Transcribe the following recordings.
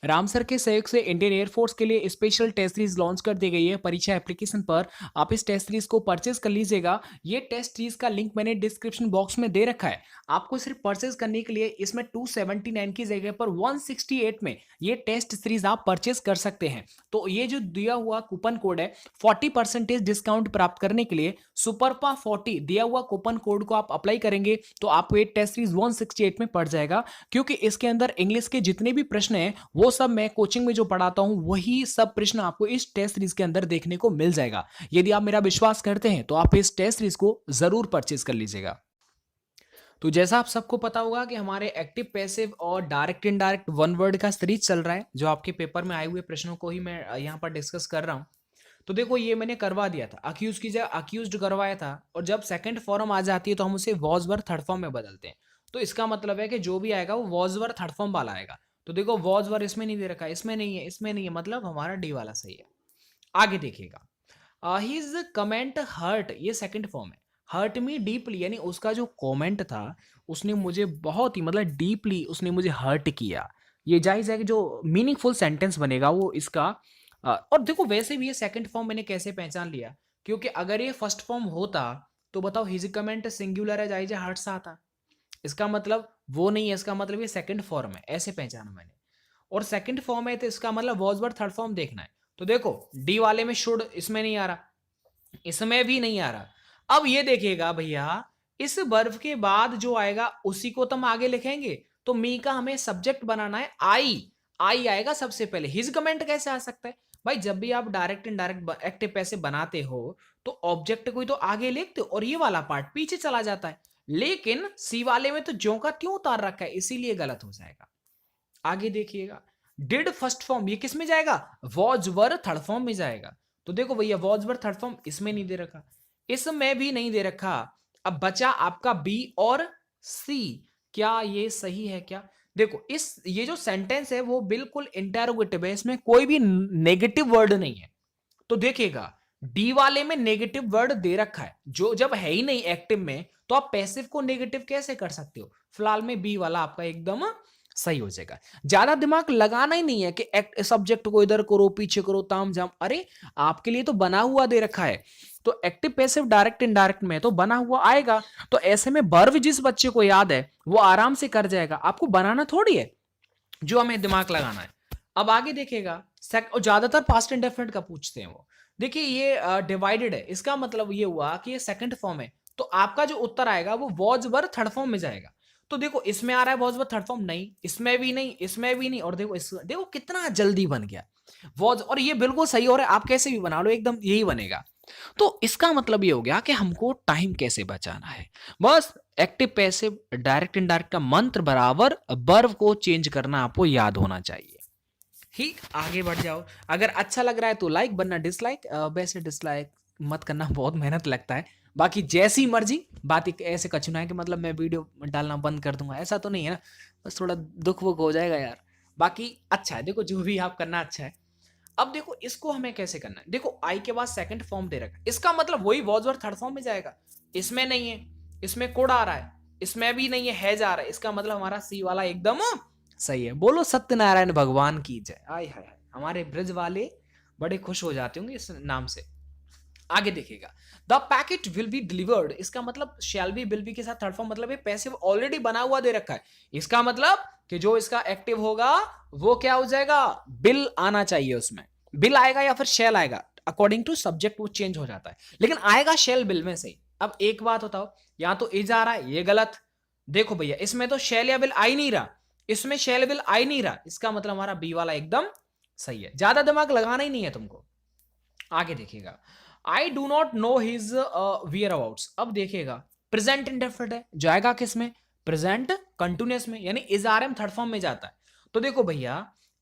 Ram sir के सहयोग से इंडियन एयरफोर्स के लिए स्पेशल टेस्ट सीरीज लॉन्च कर दी गई है परीक्षा एप्लीकेशन पर। आप इस टेस्ट सीरीज को परचेज कर लीजिएगा। ये टेस्ट सीरीज का लिंक मैंने डिस्क्रिप्शन बॉक्स में दे रखा है। आपको सिर्फ परचेज करने के लिए इसमें 279 की जगह पर 168 में ये टेस्ट सीरीज आप परचेज कर सकते हैं। तो ये जो दिया हुआ कूपन कोड है 40% डिस्काउंट प्राप्त करने के लिए सुपरपा 40 दिया हुआ कूपन कोड को आप अप्लाई करेंगे तो आपको ये टेस्ट सीरीज 168 में पड़ जाएगा। क्योंकि इसके अंदर इंग्लिश के जितने भी प्रश्न हैं वो सब मैं कोचिंग में जो पढ़ाता हूं वही सब प्रश्न आपको इस टेस्ट सीरीज के अंदर देखने को मिल जाएगा। यदि आप मेरा विश्वास करते हैं तो आप इस टेस्ट सीरीज को जरूर परचेज कर लीजिएगा। तो जैसा आप सबको पता होगा कि हमारे एक्टिव पैसिव और डायरेक्ट इनडायरेक्ट वन वर्ड का सीरीज चल रहा है, जो आपके पेपर में आए हुए प्रश्नों को ही मैं यहाँ पर डिस्कस कर रहा हूँ। तो देखो ये मैंने करवा दिया था, अक्यूज की जगह अक्यूज्ड करवाया था, और जब सेकंड फॉर्म आ जाती है तो हम उसे वॉज वर थर्ड फॉर्म में बदलते हैं। तो इसका मतलब है कि जो भी आएगा वो वॉज वर थर्ड फॉर्म वाला आएगा। तो देखो वॉज वर इसमें नहीं दे रखा है, इसमें नहीं है, इसमें नहीं है, मतलब हमारा डी वाला सही है। आगे देखिएगा, हिज कमेंट हर्ट, ये सेकंड फॉर्म है। हर्ट मी डीपली यानी उसका जो कमेंट था उसने मुझे बहुत ही मतलब डीपली उसने मुझे हर्ट किया। ये जायज है कि जो मीनिंगफुल सेंटेंस बनेगा वो इसका। और देखो वैसे भी ये सेकंड फॉर्म मैंने कैसे पहचान लिया, क्योंकि अगर ये फर्स्ट फॉर्म होता तो बताओ हिज कमेंट सिंगुलर है, जायज है, हर्ट्स आता। इसका मतलब वो नहीं है, इसका मतलब ये सेकंड फॉर्म है, ऐसे पहचाना मैंने। और सेकंड फॉर्म है तो इसका मतलब वॉज वर्ड थर्ड फॉर्म देखना है। तो देखो डी वाले में शुड इसमें नहीं आ रहा, इसमें भी नहीं आ रहा। अब ये देखिएगा भैया, इस वर्ब के बाद जो आएगा उसी को तो हम आगे लिखेंगे। तो मी का हमें सब्जेक्ट बनाना है, आई आई आएगा सबसे पहले। हिज कमेंट कैसे आ सकता है भाई? जब भी आप डायरेक्ट इनडायरेक्ट एक्टिव पैसे बनाते हो तो ऑब्जेक्ट को ही तो आगे लिखते हो और ये वाला पार्ट पीछे चला जाता है। लेकिन सी वाले में तो ज्यों का त्यों उतार रखा है, इसीलिए गलत हो जाएगा। आगे देखिएगा, डिड फर्स्ट फॉर्म ये किस में जाएगा? वॉज वर थर्ड फॉर्म में जाएगा। तो देखो भैया वॉज वर थर्ड फॉर्म इसमें नहीं दे रखा, इसमें भी नहीं दे रखा। अब बचा आपका बी और सी। क्या ये सही है क्या? देखो इस ये जो सेंटेंस है वो बिल्कुल इंटेरोगेटिव है, इसमें कोई भी नेगेटिव वर्ड नहीं है। तो देखिएगा डी वाले में नेगेटिव वर्ड दे रखा है, जो जब है ही नहीं एक्टिव में तो आप पैसिव को नेगेटिव कैसे कर सकते हो? फिलहाल में बी वाला आपका एकदम सही हो जाएगा। ज्यादा दिमाग लगाना ही नहीं है कि सब्जेक्ट को इधर करो पीछे करो ताम झाम, अरे आपके लिए तो बना हुआ दे रखा है। तो एक्टिव पैसिव डायरेक्ट इनडायरेक्ट में तो बना हुआ आएगा। तो ऐसे में वर्ब जिस बच्चे को याद है वो आराम से कर जाएगा, आपको बनाना थोड़ी है, जो हमें दिमाग लगाना है। अब आगे देखेगा, और ज्यादातर पास्ट इंडेफिनिट का पूछते हैं वो। देखिए ये डिवाइडेड है, इसका मतलब ये हुआ कि ये सेकंड फॉर्म है, तो आपका जो उत्तर आएगा वो वॉज वर थर्ड फॉर्म में जाएगा। तो देखो इसमें आ रहा है वॉज वर थर्ड फॉर्म, नहीं इसमें भी नहीं, इसमें भी नहीं, और देखो देखो कितना जल्दी बन गया वॉज, और ये बिल्कुल सही हो रहा है। आप कैसे भी बना लो एकदम यही बनेगा। तो इसका मतलब ये हो गया कि हमको टाइम कैसे बचाना है। बस एक्टिव पैसिव डायरेक्ट इनडायरेक्ट का मंत्र बराबर वर्ब को चेंज करना आपको याद होना चाहिए। ठीक, आगे बढ़ जाओ। अगर अच्छा लग रहा है तो लाइक, वरना डिसलाइक। वैसे डिसलाइक मत करना, बहुत मेहनत लगता है। बाकी जैसी मर्जी। बात एक ऐसे कचुना है कि मतलब मैं वीडियो डालना बंद कर दूंगा, ऐसा तो नहीं है ना। बस थोड़ा दुख वुख हो जाएगा यार। बाकी अच्छा है, देखो जो भी आप करना अच्छा है। अब देखो इसको हमें कैसे करना है। देखो आई के बाद सेकंड फॉर्म दे रखा है, इसका मतलब वही वॉज और थर्ड फॉर्म में जाएगा। इसमें नहीं है, इसमें कोड आ रहा है, इसमें भी नहीं है जा रहा है, इसका मतलब हमारा सी वाला एकदम सही है। बोलो सत्यनारायण भगवान की जय। आय हाय हाय, हमारे ब्रज वाले बड़े खुश हो जाते होंगे इस नाम से। आगे देखिएगा, the packet will be delivered, इसका मतलब शैल बी विल बी के साथ थर्ड फॉर्म, मतलब ये पैसिव ऑलरेडी बना हुआ दे रखा है। इसका मतलब कि जो इसका एक्टिव होगा वो क्या हो जाएगा? बिल आना चाहिए, उसमें बिल आएगा या फिर शैल आएगा, अकॉर्डिंग टू सब्जेक्ट वो चेंज हो जाता है, लेकिन आएगा शैल बिल में से। अब एक बात बताओ, यहां तो इज आ रहा है, ये गलत। देखो भैया इसमें तो शैल या बिल आ ही नहीं रहा, इसमें शैल बिल आ ही नहीं रहा, इसका मतलब हमारा बी वाला एकदम सही है। ज्यादा दिमाग लगाना ही नहीं है तुमको। आगे देखिएगा, I do not know his wear abouts. अब देखिएगा प्रेजेंट इंडेफिनिट है, जाएगा किस में? प्रेजेंट कंटिन्यूअस में, यानी is are am third form में जाता है। तो देखो भैया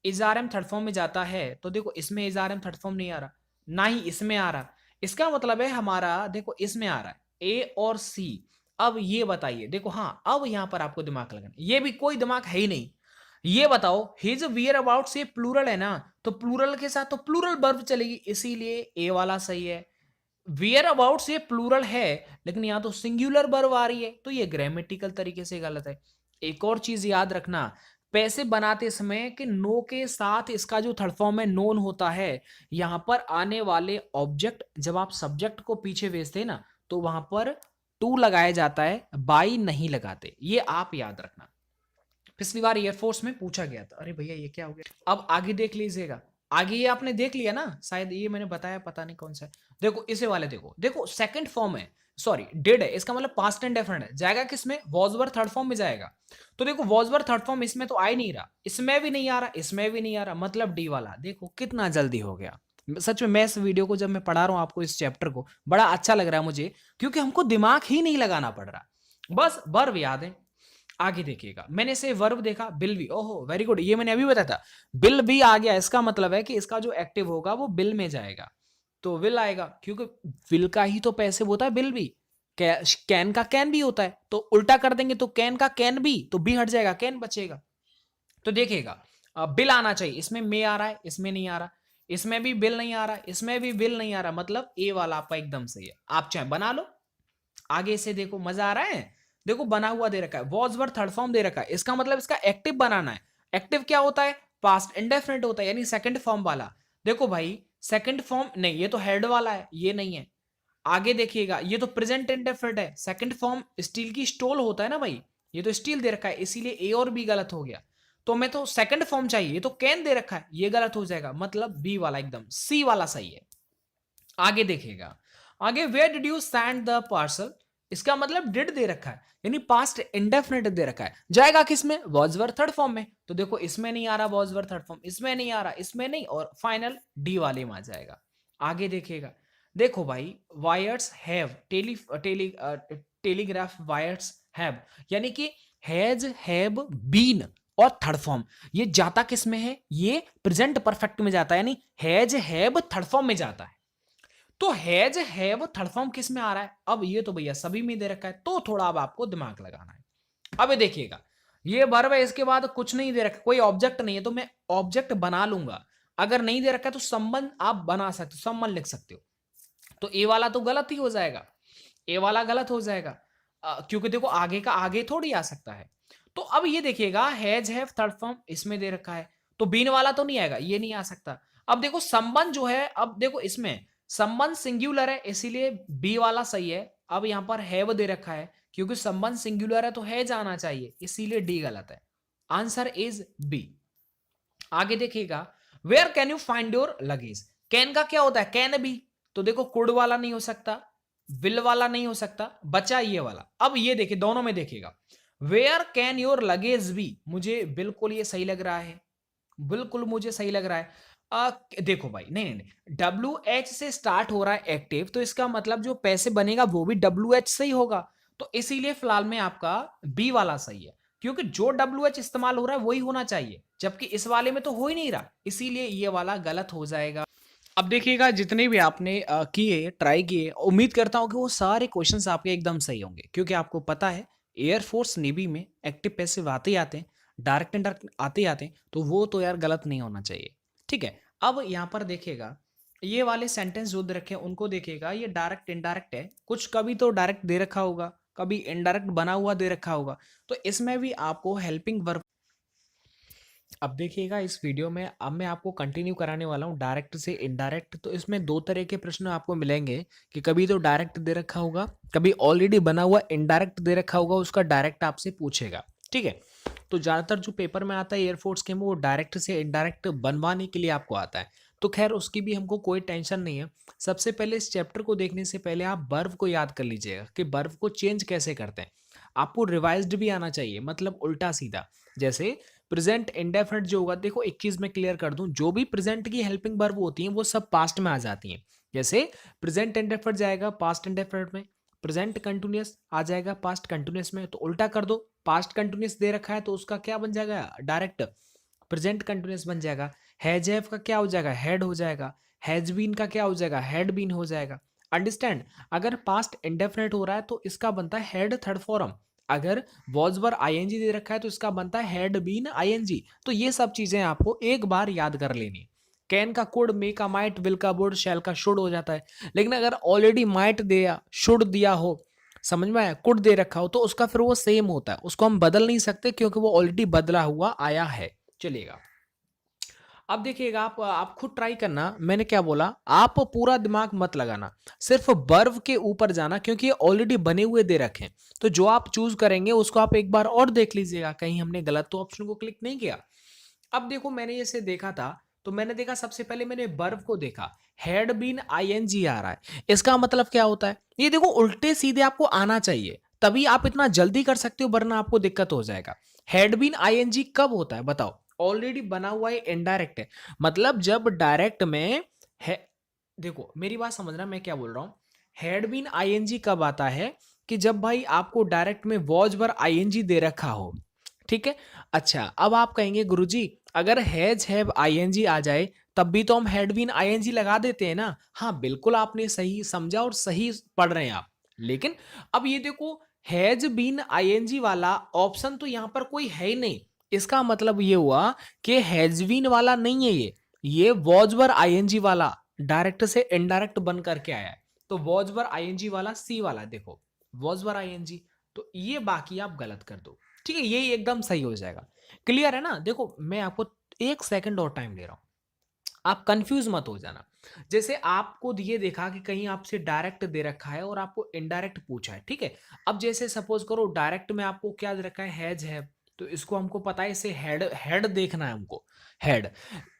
is are am third form में जाता है, तो देखो इसमें is are am third form नहीं आ रहा, ना ही इसमें आ रहा। इसका मतलब है हमारा देखो इसमें आ रहा है ए और सी। अब ये बताइए, देखो हाँ अब यहां पर आपको दिमाग लगाना, ये भी कोई दिमाग है ही नहीं। ये बताओ हिज वियर अबाउट से प्लूरल है ना, तो प्लूरल के साथ तो प्लूरल वर्ब चलेगी, इसीलिए ए वाला सही है। वियर अबाउट से प्लूरल है लेकिन यहां तो सिंगुलर वर्ब आ रही है, तो ये ग्रामेटिकल तरीके से गलत है। एक और चीज याद रखना, पैसे बनाते समय कि नो के साथ इसका जो थर्ड फॉर्म है नोन होता है। यहां पर आने वाले ऑब्जेक्ट जब आप सब्जेक्ट को पीछे भेजते हैं ना तो वहां पर टू लगाया जाता है, बाई नहीं लगाते, ये आप याद रखना। पिछली बार एयरफोर्स में पूछा गया था। अरे भैया ये क्या हो गया। अब आगे देख लीजिएगा, आगे ये आपने देख लिया ना, शायद ये मैंने बताया, पता नहीं कौन सा है। देखो इसे वाले देखो, देखो सेकंड फॉर्म है, सॉरी डिड है, इसका मतलब पास्ट एंड डेफिनेट है, जाएगा किसमें, वॉज वर थर्ड फॉर्म में जाएगा। तो देखो वॉज वर थर्ड फॉर्म इसमें तो आ ही नहीं रहा, इसमें भी नहीं आ रहा, इसमें भी नहीं आ रहा, मतलब डी वाला देखो कितना जल्दी हो गया। सच में मैं इस वीडियो को जब मैं पढ़ा रहा हूं आपको, इस चैप्टर को बड़ा अच्छा लग रहा है मुझे, क्योंकि हमको दिमाग ही नहीं लगाना पड़ रहा, बस वर्ब याद है। आगे देखिएगा, मैंने इसे वर्ब देखा बिल बी, ओहो वेरी गुड, ये मैंने अभी बताया था, बिल बी आ गया, इसका मतलब है कि इसका जो एक्टिव होगा वो बिल में जाएगा, तो विल आएगा, क्योंकि विल का ही तो पैसिव होता है बिल बी। कैन का कैन भी होता है, तो उल्टा कर देंगे तो कैन का कैन भी, तो बी हट जाएगा, कैन बचेगा। तो देखिएगा बिल आना चाहिए, इसमें मे आ रहा है, इसमें नहीं आ रहा, इसमें भी बिल नहीं आ रहा, इसमें भी बिल नहीं आ रहा, मतलब ए वाला आपका एकदम सही है, आप चाहे बना लो। आगे से देखो, मजा आ रहा है, देखो बना हुआ दे रखा है, वॉज वर थर्ड फॉर्म दे रखा है, इसका मतलब इसका एक्टिव बनाना है। एक्टिव क्या होता है, पास्ट इंडेफिनिट होता है, यानी सेकंड फॉर्म वाला। देखो भाई सेकंड फॉर्म नहीं, ये तो हेड वाला है, ये नहीं है। आगे देखिएगा, ये तो प्रेजेंट इंडेफिनिट है, सेकंड फॉर्म स्टील की स्टोल होता है ना भाई, ये तो स्टील दे रखा है, इसीलिए ए और बी गलत हो गया। तो मैं तो सेकंड फॉर्म चाहिए, ये तो कैन दे रखा है, ये गलत हो जाएगा, मतलब बी वाला एकदम, सी वाला सही है। आगे देखिएगा, आगे where did you send the parcel, इसका मतलब डिड दे रखा है, यानी पास्ट इंडेफिनिट दे रखा है, जाएगा किसमें, वॉज वर थर्ड फॉर्म में। तो देखो इसमें नहीं आ रहा वॉज वर थर्ड फॉर्म, इसमें नहीं आ रहा, इसमें नहीं, और फाइनल डी वाले में आ जाएगा। आगे देखिएगा, देखो भाई wires have, telegraph wires have, यानी कि हैज हैव बीन और थर्ड फॉर्म, ये जाता किस में है, ये प्रेजेंट परफेक्ट में जाता है, यानी हैज हैव थर्ड फॉर्म में जाता है। तो हैज हैव थर्ड फॉर्म किस में आ रहा है, अब ये तो भैया सभी में दे रखा है, तो थोड़ा अब आपको दिमाग लगाना है। अब ये देखिएगा, ये वर्ब है, इसके बाद कुछ नहीं दे रखा, कोई ऑब्जेक्ट नहीं है, तो मैं ऑब्जेक्ट बना लूंगा। अगर नहीं दे रखा है तो संबंध आप बना सकते हो, संबंध लिख सकते हो। तो ए वाला तो गलत ही हो जाएगा, ए वाला गलत हो जाएगा, क्योंकि देखो आगे का आगे थोड़ी आ सकता है। तो अब ये देखिएगा, हैज हैव थर्ड फॉर्म इसमें दे रखा है, तो बीन वाला तो नहीं आएगा, ये नहीं आ सकता। अब देखो संबंध जो है, अब देखो इसमें संबंध सिंगुलर है, इसीलिए बी वाला सही है। अब यहां पर हैव दे रखा है, क्योंकि संबंध सिंगुलर है तो हैज आना चाहिए, इसीलिए डी गलत है, आंसर इज बी। आगे देखिएगा, where can you find your luggage, can का क्या होता है, कैन बी, तो देखो कुड वाला नहीं हो सकता, विल वाला नहीं हो सकता, बचा ये वाला। अब ये देखिए दोनों में देखिएगा, where can your luggage be, मुझे बिल्कुल ये सही लग रहा है, बिल्कुल मुझे सही लग रहा है। देखो भाई नहीं नहीं नहीं, डब्ल्यू एच से स्टार्ट हो रहा है एक्टिव, तो इसका मतलब जो पैसे बनेगा वो भी डब्ल्यू एच से ही होगा, तो इसीलिए फिलहाल में आपका बी वाला सही है, क्योंकि जो डब्ल्यू एच इस्तेमाल हो रहा है वही होना चाहिए, जबकि इस वाले में तो हो ही नहीं रहा, इसीलिए ये वाला गलत हो जाएगा। अब देखिएगा, जितने भी आपने किए, ट्राई किए, उम्मीद करता हूं कि वो सारे क्वेश्चंस आपके एकदम सही होंगे, क्योंकि आपको पता है एयरफोर्स नेवी में एक्टिव पैसिव आते ही आते हैं, डायरेक्ट इनडायरेक्ट आते ही आते हैं, तो वो तो यार गलत नहीं होना चाहिए। ठीक है, अब यहाँ पर देखिएगा, ये वाले सेंटेंस जो दे रखे हैं उनको देखिएगा, ये डायरेक्ट इनडायरेक्ट है, कुछ कभी तो डायरेक्ट दे रखा होगा, कभी इनडायरेक्ट बना हुआ दे रखा होगा, तो इसमें भी आपको हेल्पिंग वर्ब। अब देखिएगा इस वीडियो में, अब मैं आपको कंटिन्यू कराने वाला हूँ डायरेक्ट से इनडायरेक्ट, तो इसमें दो तरह के प्रश्न आपको मिलेंगे, कि कभी तो डायरेक्ट दे रखा होगा, कभी ऑलरेडी बना हुआ इनडायरेक्ट दे रखा होगा, उसका डायरेक्ट आपसे पूछेगा। ठीक है, तो ज़्यादातर जो पेपर में आता है एयरफोर्स के में, वो डायरेक्ट से इनडायरेक्ट बनवाने के लिए आपको आता है, तो खैर उसकी भी हमको कोई टेंशन नहीं है। सबसे पहले इस चैप्टर को देखने से पहले आप वर्ब को याद कर लीजिएगा कि वर्ब को चेंज कैसे करते हैं। आपको रिवाइज्ड भी आना चाहिए, मतलब उल्टा सीधा, जैसे प्रेजेंट इंडेफिनिट जो होगा, देखो एक चीज मैं क्लियर कर दूं, जो भी प्रेजेंट की हेल्पिंग वर्ब होती हैं वो सब पास्ट में आ जाती हैं। जैसे प्रेजेंट इंडेफिनिट जाएगा पास्ट इंडेफिनिट में, प्रेजेंट कंटिन्यूअस आ जाएगा पास्ट कंटिन्यूअस में, तो उल्टा कर दो, पास्ट कंटिन्यूअस दे रखा है तो उसका क्या बन जाएगा, डायरेक्ट प्रेजेंट कंटिन्यूअस बन जाएगा। हैज हैव का क्या हो जाएगा, हैड हो जाएगा। हैज बीन का क्या हो जाएगा, हैड बीन हो जाएगा। अंडरस्टैंड, अगर पास्ट इंडेफिनिट हो रहा है तो इसका बनता है हैड थर्ड फॉर्म, अगर वॉज वर आईएनजी दे रखा है तो इसका बनता है हैड बीन आईएनजी। तो ये सब चीजें आपको एक बार याद कर लेनी। कैन का कुड, मे का माइट, विल का वुड, शैल का शुड हो जाता है, लेकिन अगर ऑलरेडी माइट दिया, शुड दिया हो, समझ में आया? कुड दे रखा हो तो उसका फिर वो सेम होता है, उसको हम बदल नहीं सकते क्योंकि वो ऑलरेडी बदला हुआ आया है। चलिएगा, अब देखिएगा, आप खुद ट्राई करना। मैंने क्या बोला, आप पूरा दिमाग मत लगाना, सिर्फ वर्ब के ऊपर जाना क्योंकि ये ऑलरेडी बने हुए दे रखे हैं। तो जो आप चूज करेंगे उसको आप एक बार और देख लीजिएगा, कहीं हमने गलत तो ऑप्शन को क्लिक नहीं किया। अब देखो, मैंने इसे देखा था तो मैंने देखा, सबसे पहले मैंने वर्ब को देखा, हैड बीन आईएनजी आ रहा है। इसका मतलब क्या होता है, ये देखो उल्टे सीधे आपको आना चाहिए, तभी आप इतना जल्दी कर सकते हो, वरना आपको दिक्कत हो जाएगा। हैड बीन आईएनजी कब होता है बताओ? ऑलरेडी बना हुआ है, इनडायरेक्ट है। मतलब जब डायरेक्ट में है, देखो मेरी बात समझना मैं क्या बोल रहा हूं। हैड बीन आईएनजी कब आता है, कि जब भाई आपको डायरेक्ट में वॉज वर आईएनजी दे रखा हो। ठीक है। अच्छा, अब आप कहेंगे गुरुजी, अगर हैज हैव आईएनजी आ जाए तब भी तो हम हैड बीन आईएनजी लगा देते हैं ना। हाँ बिल्कुल, आपने सही समझा और सही पढ़ रहे हैं आप। लेकिन अब ये देखो, हैज बीन आईएनजी वाला ऑप्शन तो यहां पर कोई है ही नहीं। इसका मतलब ये हुआ कि हैज बीन वाला नहीं है ये वॉज वर आईएनजी वाला डायरेक्ट से इनडायरेक्ट बन करके आया है। तो वॉज वर आईएनजी वाला सी वाला देखो, वॉज वर आईएनजी, तो ये बाकी आप गलत कर दो। ठीक है, यही एकदम सही हो जाएगा। क्लियर है ना? देखो मैं आपको 1 सेकंड और टाइम दे रहा हूं, आप कंफ्यूज मत हो जाना। जैसे आपको ये देखा कि कहीं आपसे डायरेक्ट दे रखा है और आपको इनडायरेक्ट पूछा है। ठीक है, अब जैसे सपोज करो डायरेक्ट में आपको क्या दे रखा है, हैज है, तो इसको हमको पता है, इसे हेड हेड देखना है हमको, हेड।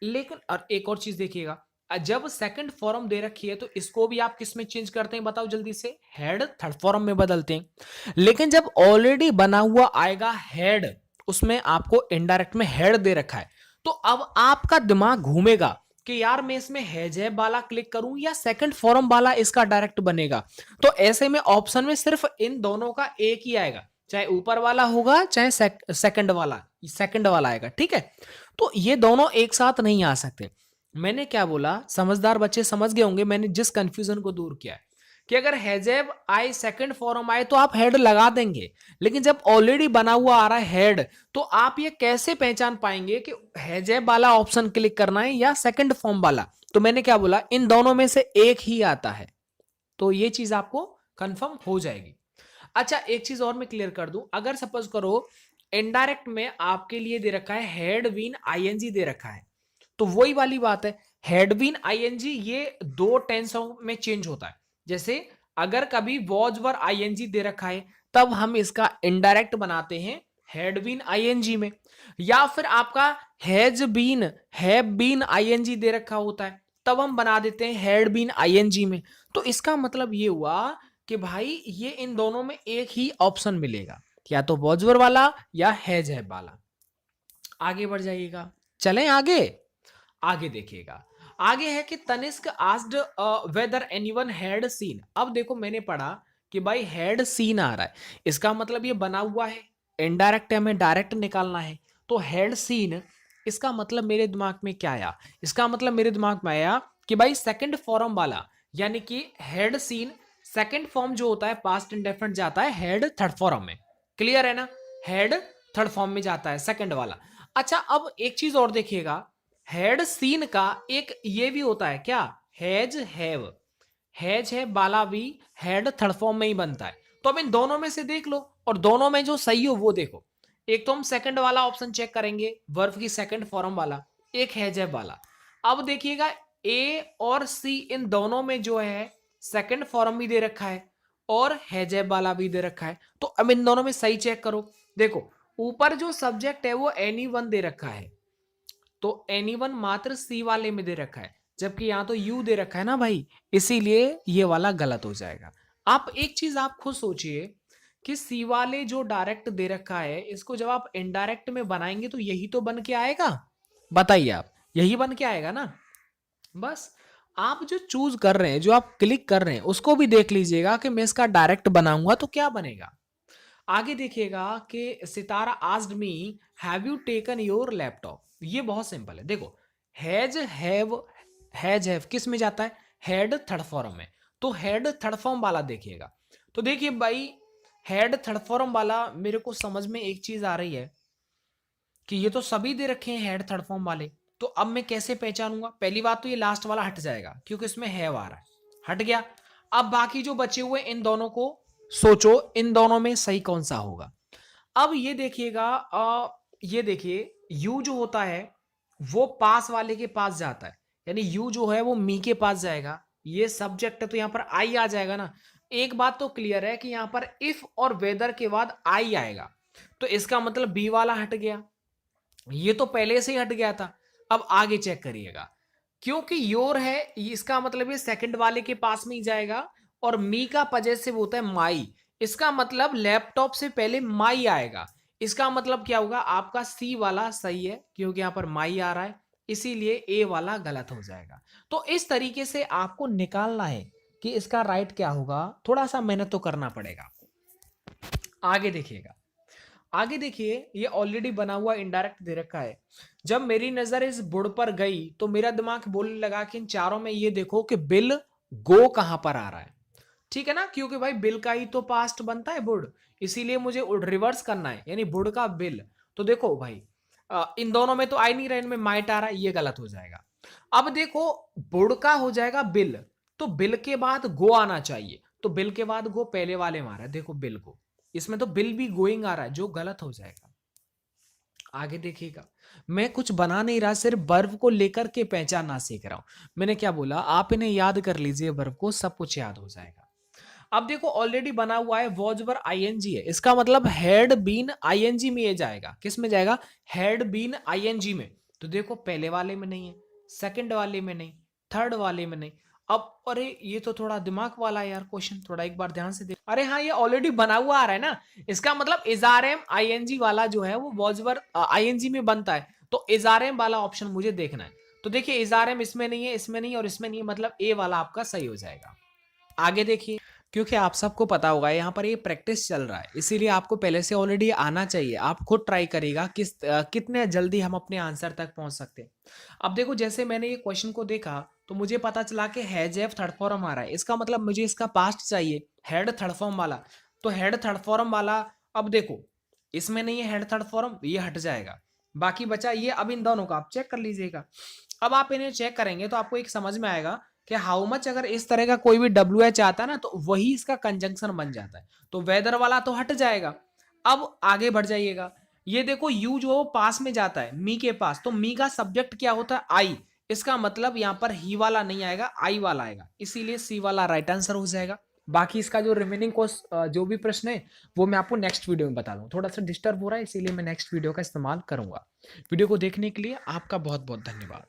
लेकिन और एक और चीज देखिएगा, जब सेकंड फॉर्म दे रखी है तो इसको भी आप किस में चेंज करते हैं बताओ जल्दी से? हेड थर्ड फॉर्म में बदलते हैं। लेकिन जब ऑलरेडी बना हुआ आएगा हेड, उसमें आपको इनडायरेक्ट में हेड दे रखा है, तो अब आपका दिमाग घूमेगा कि यार मैं इसमें हैज है वाला क्लिक करूं या सेकंड फॉर्म वाला इसका डायरेक्ट बनेगा। तो ऐसे में ऑप्शन में सिर्फ इन दोनों का एक ही आएगा, चाहे ऊपर वाला होगा चाहे सेकंड वाला आएगा। ठीक है, तो ये दोनों एक साथ नहीं आ सकते। मैंने क्या बोला, समझदार बच्चे समझ गए होंगे मैंने जिस कंफ्यूजन को दूर किया है, कि अगर हैजेब आए सेकंड फॉर्म आए तो आप हेड लगा देंगे। लेकिन जब ऑलरेडी बना हुआ आ रहा है हेड, तो आप ये कैसे पहचान पाएंगे कि हैजेब वाला ऑप्शन क्लिक करना है या सेकंड फॉर्म वाला? तो मैंने क्या बोला, इन दोनों में से एक ही आता है। तो ये चीज आपको कंफर्म हो जाएगी। अच्छा, एक चीज और मैं क्लियर कर दूं, अगर सपोज करो इनडायरेक्ट में आपके लिए दे रखा है हैड बीन आईएनजी दे रखा है, तो वही वाली बात है, हैड बीन आईएनजी ये दो टेंसों में चेंज होता है। जैसे अगर कभी वॉज वर आईएनजी दे रखा है तब हम इसका इनडायरेक्ट बनाते हैं हैड बीन आईएनजी में, या फिर आपका has been have been ING दे रखा होता है तब हम बना देते हैं हैड बीन आईएनजी में। तो इसका मतलब ये हुआ कि भाई ये इन दोनों में एक ही ऑप्शन मिलेगा, या तो वॉज वर वाला या हैज है वाला। आगे बढ़ जाइएगा, चलें आगे। आगे देखिएगा, आगे है कि Tanishq asked whether anyone had seen. अब देखो मैंने पढ़ा कि भाई हैड सीन आ रहा है, इसका मतलब ये बना हुआ है, इनडायरेक्ट है, हमें डायरेक्ट निकालना है। तो हैड सीन, इसका मतलब मेरे दिमाग में क्या आया? इसका मतलब मेरे दिमाग में आया कि भाई सेकंड फॉर्म वाला, यानी कि हैड सीन सेकंड फॉर्म जो होता है पास्ट इंडेफिनिट जाता है हैड थर्ड फॉर्म में। क्लियर है ना? हैड थर्ड फॉर्म में जाता है सेकंड वाला। अच्छा, अब एक चीज और देखिएगा, हैड सीन का एक ये भी होता है क्या, हैज है वाला भी हैड थर्ड फॉर्म में ही बनता है। तो अब इन दोनों में से देख लो और दोनों में जो सही हो वो देखो। एक तो हम सेकंड वाला ऑप्शन चेक करेंगे, वर्ब की सेकंड फॉर्म वाला, एक हैज है वाला। अब देखिएगा ए और सी इन दोनों में जो है सेकंड फॉर्म भी दे रखा है और हैज है वाला भी दे रखा है। तो अब इन दोनों में सही चेक करो। देखो ऊपर जो सब्जेक्ट है वो एनीवन दे रखा है, तो एनीवन मात्र सी वाले में दे रखा है, जबकि यहां तो यू दे रखा है ना भाई, इसीलिए ये वाला गलत हो जाएगा। आप एक चीज आप खुद सोचिए कि सी वाले जो डायरेक्ट दे रखा है, इसको जब आप इनडायरेक्ट में बनाएंगे तो यही तो बन के आएगा। बताइए आप, यही बन के आएगा ना? बस आप जो चूज कर रहे हैं, जो आप क्लिक कर रहे हैं, उसको भी देख लीजिएगा कि मैं इसका डायरेक्ट बनाऊंगा तो क्या बनेगा। आगे देखिएगा कि Sitara asked me have you taken your laptop. ये बहुत सिंपल है, देखो हैज हैव किस में जाता है, हेड थर्ड फॉर्म में। तो हेड थर्ड फॉर्म वाला देखिएगा, तो देखिए भाई हेड थर्ड फॉर्म वाला मेरे को समझ में एक चीज आ रही है कि ये तो सभी दे रखे हैं हेड थर्ड फॉर्म वाले। तो अब मैं कैसे पहचानूंगा? पहली बात तो ये लास्ट वाला हट जाएगा क्योंकि इसमें हैव आ रहा है, हट गया। अब बाकी जो बचे हुए इन दोनों को सोचो इन दोनों में सही कौन सा होगा। अब ये देखिएगा, ये देखिए यू जो होता है वो पास वाले के पास जाता है, यानी यू जो है वो मी के पास जाएगा। ये सब्जेक्ट है तो यहाँ पर आई आ जाएगा ना। एक बात तो क्लियर है कि यहाँ पर इफ और वेदर के बाद आई आएगा, तो इसका मतलब बी वाला हट गया, ये तो पहले से ही हट गया था। अब आगे चेक करिएगा, क्योंकि योर है इसका मतलब ये सेकंड वाले के पास में ही जाएगा, और मी का पजेसिव होता है माई, इसका मतलब लैपटॉप से पहले माई आएगा। इसका मतलब क्या होगा, आपका सी वाला सही है क्योंकि यहां पर माई आ रहा है, इसीलिए ए वाला गलत हो जाएगा। तो इस तरीके से आपको निकालना है कि इसका राइट क्या होगा, थोड़ा सा मेहनत तो करना पड़ेगा। आगे देखिएगा, आगे देखिए ये ऑलरेडी बना हुआ इनडायरेक्ट दे रखा है। जब मेरी नजर इस बुढ़ पर गई तो मेरा दिमाग बोलने लगा कि इन चारों में ये देखो कि बिल गो कहां पर आ रहा है। ठीक है ना, क्योंकि भाई बिल का ही तो पास्ट बनता है बुढ़, इसीलिए मुझे रिवर्स करना है, यानी बुढ़ का बिल। तो देखो भाई, इन दोनों में तो आई नहीं रहा, इनमें माइट आ रहा है, ये गलत हो जाएगा। अब देखो बुढ़ का हो जाएगा बिल, तो बिल के बाद गो आना चाहिए, तो बिल के बाद गो पहले वाले में आ रहा है, देखो बिल गो, इसमें तो बिल भी गोइंग आ रहा है जो गलत हो जाएगा। आगे देखिएगा, मैं कुछ बना नहीं रहा, सिर्फ वर्ब को लेकर के पहचानना सीख रहा हूं। मैंने क्या बोला, आप इन्हें याद कर लीजिए, वर्ब को सब कुछ याद हो जाएगा। अब देखो ऑलरेडी बना हुआ है वॉज वर आईएनजी है, इसका मतलब हैड बीन आईएनजी में ये जाएगा, किस में जाएगा, हैड बीन आईएनजी में। तो देखो पहले वाले में नहीं है, सेकंड वाले में नहीं, थर्ड वाले में नहीं। अब अरे ये तो थोड़ा दिमाग वाला है यार क्वेश्चन, थोड़ा एक बार ध्यान से देख, अरे हाँ ये ऑलरेडी बना हुआ आ रहा है ना, इसका मतलब इजारएम आईएनजी वाला जो है वो वॉज वर आईएनजी में बनता है, तो इजारएम वाला ऑप्शन मुझे देखना है। तो देखिए इजारएम इसमें नहीं है, इसमें नहीं है और इसमें नहीं है, मतलब ए वाला आपका सही हो जाएगा। आगे देखिए, क्योंकि आप सबको पता होगा यहाँ पर ये प्रैक्टिस चल रहा है, इसीलिए आपको पहले से ऑलरेडी आना चाहिए। आप खुद ट्राई करिएगा कितने जल्दी हम अपने आंसर तक पहुंच सकते हैं। अब देखो जैसे मैंने ये क्वेश्चन को देखा तो मुझे पता चला कि हैज एफ थर्ड फॉर्म आ रहा है, इसका मतलब मुझे इसका पास्ट चाहिए, हेड थर्ड फॉर्म वाला। तो हेड थर्ड फॉर्म वाला, अब देखो इसमें नहीं है हेड थर्ड फॉर्म, ये हट जाएगा, बाकी बचा ये। अब इन दोनों का आप चेक कर लीजिएगा। अब आप इन्हें चेक करेंगे तो आपको एक समझ में आएगा कि हाउ मच, अगर इस तरह का कोई भी डब्ल्यू एच आता है ना तो वही इसका कंजंक्शन बन जाता है, तो वेदर वाला तो हट जाएगा। अब आगे बढ़ जाइएगा, ये देखो यू जो पास में जाता है मी के पास, तो मी का सब्जेक्ट क्या होता है, आई, इसका मतलब यहां पर ही वाला नहीं आएगा, आई वाला आएगा, इसीलिए सी वाला राइट आंसर हो जाएगा। बाकी इसका जो रिमेनिंग जो भी प्रश्न है वो मैं आपको नेक्स्ट वीडियो में बता दूं, थोड़ा सा डिस्टर्ब हो रहा है इसीलिए मैं नेक्स्ट वीडियो का इस्तेमाल करूंगा। वीडियो को देखने के लिए आपका बहुत बहुत धन्यवाद।